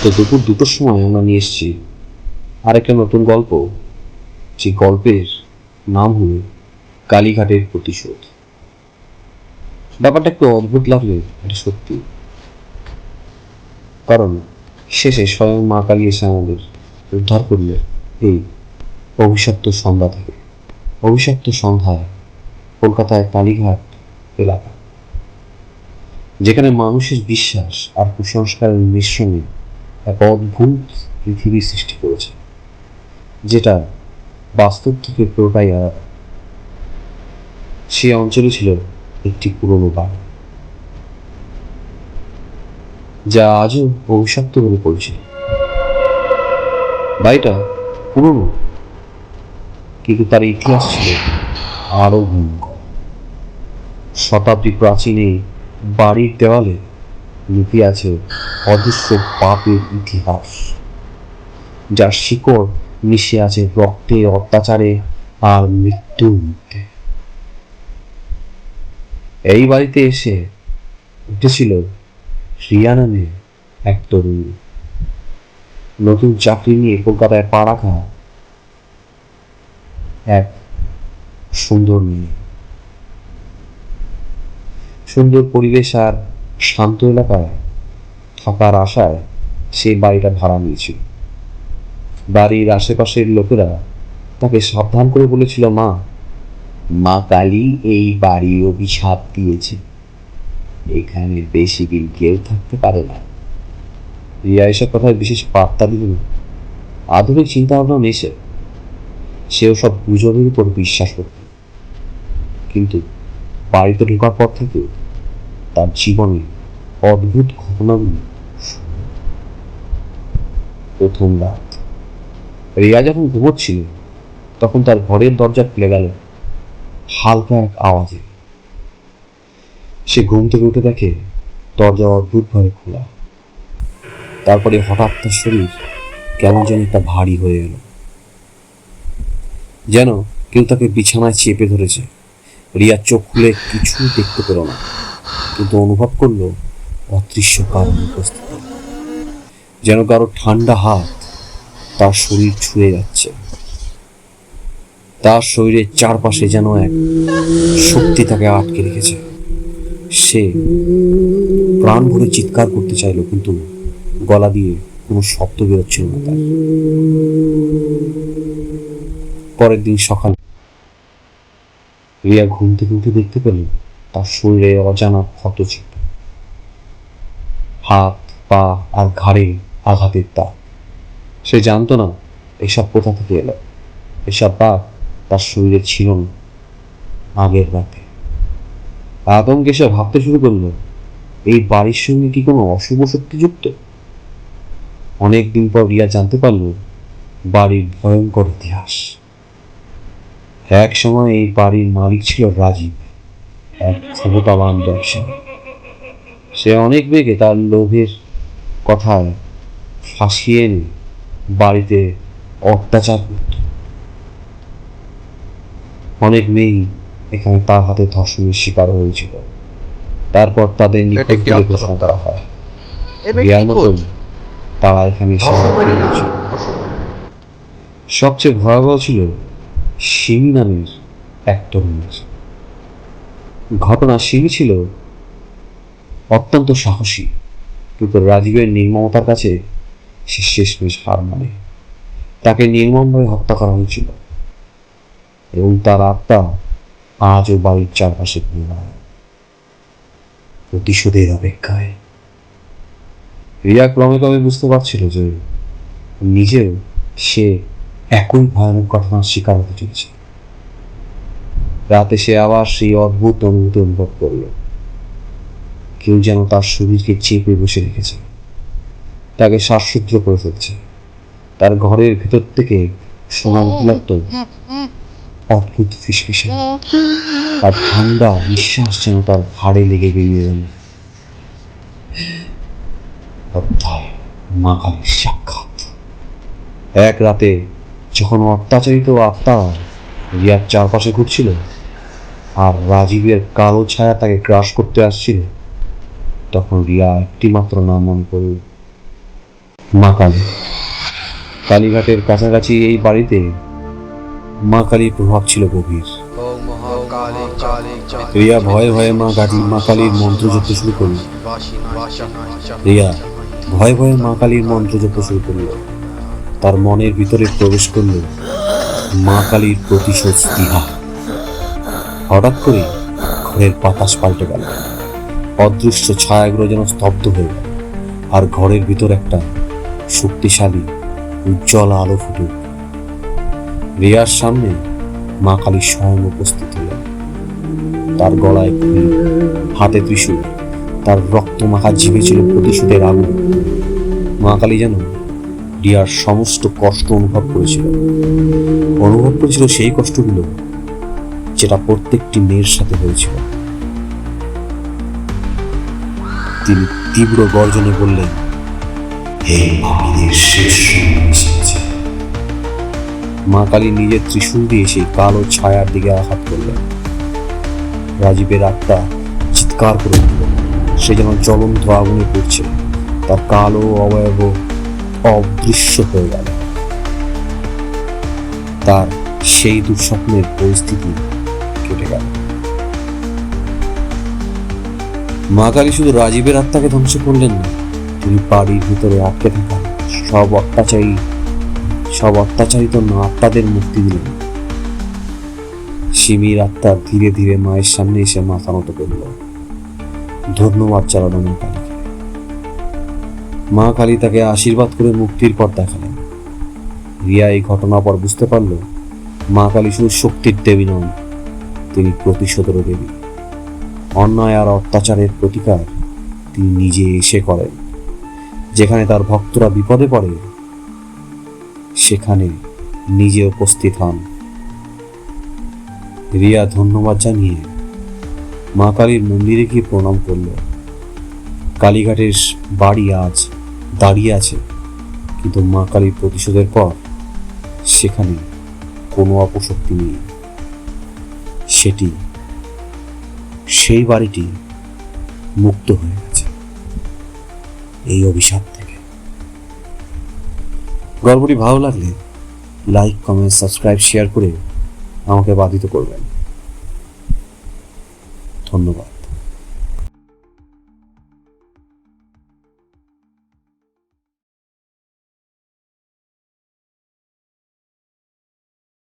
তো দুপুর 2টোর সময় আমরা নিয়ে এসেছি আরেকটা নতুন গল্প, যে গল্পের নাম হল কালীঘাটের প্রতিশোধ। ব্যাপারটা একটু অদ্ভুত লাগলে এটা সত্যি, কারণ শেষে স্বয়ং মা কালী এসে আমাদের উদ্ধার করলে এই অভিশপ্ত সন্ধ্যা থেকে। অভিশপ্ত সন্ধ্যায় কলকাতায় কালীঘাট এলাকা, যেখানে মানুষের বিশ্বাস আর কুসংস্কারের মিশ্রণে এক অদ্ভুত পৃথিবী সৃষ্টি করেছে, যেটা বাস্তব থেকে পুরোটাই আলাদা। সেই অঞ্চলে ছিল একটি পুরনো বাড়ি, যা আজও অভিশপ্ত বলে পরিচিত। বাড়িটা পুরনো, কিন্তু তার ইতিহাস ছিল আরো ভয়ঙ্কর। শতাব্দী প্রাচীন এই বাড়ির দেওয়ালে লিপি আছে অদৃশ্য পাপের ইতিহাস, যার শিকড় মিশে আছে রক্তে, অত্যাচারে আর মৃত্যুর মধ্যে। এই বাড়িতে এসে উঠেছিল রিয়া নামে এক তরুণী, নতুন চাকরি নিয়ে কলকাতায় পা রাখা এক সুন্দর মেয়ে। সুন্দর পরিবেশ আর শান্ত এলাকায় থাকার আশায় সে বাড়িটা ভাড়া নিয়েছিল। বাড়ির আশেপাশের লোকেরা তাকে সাবধান করে বলেছিল, মা কালী এই বাড়ির অভিশাপ দিয়েছে, এখানে বেশি দিন কেউ থাকতে পারে না। রিয়া এসব কথায় বিশেষ পাত্তা দিল না। আধুনিক চিন্তা ভাবনা মেশে সেও সব গুজবের উপর বিশ্বাস করত। কিন্তু বাড়িতে ঢোকার পর থেকে তার জীবনে অদ্ভুত ঘটনাগুলি। প্রথম রাত, রিয়া যখন ঘুমোচ্ছিল তখন তার ঘরের দরজা খুলে গেল হালকা এক আওয়াজে। সে ঘুম থেকে উঠে দেখে দরজা অদ্ভুতভাবে খোলা। তারপরে হঠাৎ তার শরীর কেমন যেন একটা ভারী হয়ে এলো, যেন কেউ তাকে বিছানায় চেপে ধরেছে। রিয়া চোখ খুলে কিছু দেখতে পেল না, কিন্তু অনুভব করলো অদৃশ্য কারণ উপস্থিতি, যেন কারো ঠান্ডা হাত তার শরীর ছুঁয়ে যাচ্ছে। তার শরীরের চারপাশে যেন এক শক্তি তাকে আটকে রেখেছে। সে প্রাণ ভরে চিৎকার করতে চাইল, কিন্তু গলা দিয়ে কোনো শব্দ বেরোচ্ছিল না তার। পরের দিন সকাল, রিয়া ঘুম থেকে উঠে দেখতে পেল তার শরীরে অজানা ক্ষত ছিল, হাত, পা আর ঘাড়ে আঘাতের দাগ। সে জানতো না এসব কোথা থেকে এলো। এসব দাগ তার শরীরে ছিল না আগের রাতে। আতঙ্কে সে ভাবতে শুরু করলো, এই বাড়ির সঙ্গে কি কোনো অশুভ শক্তি যুক্ত? অনেকদিন পর রিয়া জানতে পারল বাড়ির ভয়ঙ্কর ইতিহাস। এক সময় এই বাড়ির মালিক ছিল রাজীব, এক ক্ষমতাবান ব্যবসায়ী। সে অনেক মেয়েকে তার লোভের কথায় ফাঁসিয়ে এনে বাড়িতে অত্যাচার করত। অনেক মেয়েই এখানে তার হাতে ধর্ষণের শিকার হয়েছিল। তারপর তাদের নিখোঁজ বলে ঘোষণা করা হয়। রিয়ার মতন তারা এখানে হয়েছিল। সবচেয়ে ভয়াবহ ছিল সিমি নামের এক তরুণীর ঘটনা। সিমি ছিল অত্যন্ত সাহসী, কিন্তু রাজীবের নির্মমতার কাছে সে শেষমেশ হার মানে। তাকে নির্মমভাবে হত্যা করা হয়েছিল এবং তার আত্মা আজও বাড়ির চারপাশে ঘুরে প্রতিশোধের অপেক্ষায়। রিয়া ক্রমে ক্রমে বুঝতে পারছিল যে নিজেও সে একই ভয়ানক ঘটনার শিকার হতে চলেছে। রাতে সে আবার সেই অদ্ভুত অনুভূতি অনুভব করল, কেউ যেন তার শরীরকে চেপে বসে রেখেছে, তাকে শ্বাসরুদ্ধ করে ফেলছে। তার ঘরের ভেতর থেকে শোনা লাগতো অদ্ভুত ফিসফিসে, আর ঠান্ডা নিঃশ্বাস যেন তার হাড়ে লেগে বেরিয়ে গেল। অধ্যায় মা কালীর সাক্ষাৎ। এক রাতে যখন অত্যাচারিত আত্মা রিয়ার চারপাশে ঘুরছিল আর রাজীবের কালো ছায়া তাকে গ্রাস করতে আসছিল, তখন রিয়া একটি মাত্র নাম মনে করল, মা কালী। কালীঘাটের কাছাকাছি এই বাড়িতে মা কালীর প্রভাব ছিল গভীর। রিয়া ভয়ে ভয়ে মা কালীর মন্ত্র জপতে শুরু করল। রিয়া ভয়ে ভয়ে মা কালীর মন্ত্র জপতে শুরু করল। তার মনের ভিতরে প্রবেশ করল মা কালীর প্রতিশোধ স্পৃহা। হঠাৎ করে ঘরের বাতাস পাল্টে গেল। অদৃশ্য ছায়াগুলো যেন স্তব্ধ হয়ে গেল, আর ঘরের ভিতর একটা শক্তিশালী উজ্জ্বল আলো ফুটে উঠল। রিয়ার সামনে মা কালী স্বয়ং উপস্থিত হলেন। তার গলায় ঘড়ি, হাতে ত্রিশূল, তার রক্ত মাখা জিভে ছিল প্রতিশোধের আগুন। মা কালী যেন রিয়ার সমস্ত কষ্ট অনুভব করেছিল সেই কষ্টগুলো যেটা প্রত্যেকটি মেয়ের সাথে হয়েছিল। তিনি তীব্র গর্জনে বললেন, হে পাপীদের শেষ সময় এসেছে। মা কালী নিজের ত্রিশূল দিয়ে সেই কালো ছায়ার দিকে আঘাত করলেন। রাজীবের আত্মা চিৎকার করে উঠল। সে যেন জ্বলন্ত আগুনে পড়ছে। তার কালো অবয়ব অদৃশ্য হয়ে গেল। তার সেই দুঃস্বপ্নের পরিস্থিতি কেটে গেল। মা কালী শুধু রাজীবের আত্মাকে ধ্বংস করলেন না, তিনি বাড়ির ভিতরে আটকে থাকা সব অত্যাচারিত আত্মাদের মুক্তি দিলেন। সিমির আত্মা ধীরে ধীরে মায়ের সামনে এসে মাথা নত করল। ধন্যবাদ জানালো মা কালীকে। মা কালী তাকে আশীর্বাদ করে মুক্তির পথ দেখালেন। রিয়া এই ঘটনার পর বুঝতে পারল, মা কালী শুধু শক্তির দেবী নন, তিনি প্রতিশোধেরও দেবী। অন্যায় আর অত্যাচারের প্রতিকার তিনি নিজে এসে করেন। যেখানে তার ভক্তরা বিপদে পড়ে, সেখানে নিজে উপস্থিত হন। রিয়া ধন্যবাদ জানিয়ে মা কালীর মন্দিরে গিয়ে প্রণাম করল। কালীঘাটের বাড়ি আজ দাঁড়িয়ে আছে, কিন্তু মা কালীর প্রতিশোধের পর সেখানে কোনো অপশক্তি নেই। সেই বাড়িটি মুক্ত হয়ে গেছে এই অভিশাপ থেকে। গল্পটি ভালো লাগলে লাইক, কমেন্ট, সাবস্ক্রাইব, শেয়ার করে আমাকে বাধিত করবেন। ধন্যবাদ।